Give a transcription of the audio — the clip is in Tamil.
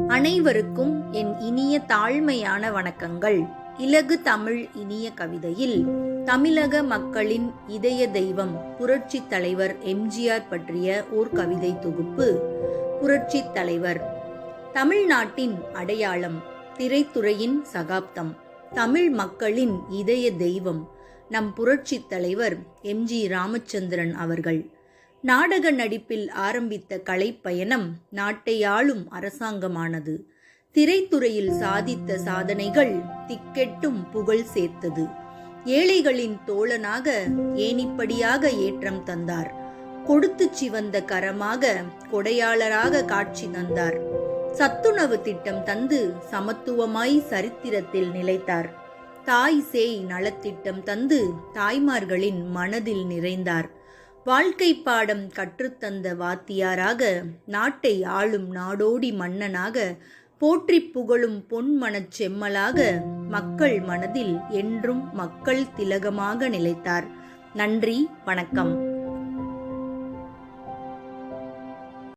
அனைவருக்கும் என் இனிய தாழ்மையான வணக்கங்கள். இலகு தமிழ் இனிய கவிதையில் தமிழக மக்களின் இதய தெய்வம் புரட்சி தலைவர் எம்ஜிஆர் பற்றிய ஓர் கவிதை தொகுப்பு. புரட்சி தலைவர் தமிழ்நாட்டின் அடையாளம், திரைத்துறையின் சகாப்தம், தமிழ் மக்களின் இதய தெய்வம் நம் புரட்சி தலைவர் எம்.ஜி. ராமச்சந்திரன் அவர்கள். நாடக நடிப்பில் ஆரம்பித்த கலைப்பயணம் நாட்டை ஆளும் அரசாங்கமானது. திரைத்துறையில் சாதித்த சாதனைகள் திக்கெட்டும் புகழ் சேர்த்தது. ஏழைகளின் தோழனாக ஏணிப்படியாக ஏற்றம் தந்தார். கொடுத்து சிவந்த கரமாக கொடையாளராக காட்சி தந்தார். சத்துணவு திட்டம் தந்து சமத்துவமாய் சரித்திரத்தில் நிலைத்தார். தாய் சேய் நலத்திட்டம் தந்து தாய்மார்களின் மனதில் நிறைந்தார். வாழ்க்கை பாடம் கற்றுத்தந்த வாத்தியாராக, நாட்டை ஆளும் நாடோடி மன்னனாக, போற்றி புகழும் பொன்மனச் செம்மலாக, மக்கள் மனதில் என்றும் மக்கள் திலகமாக நிலைத்தார். நன்றி, வணக்கம்.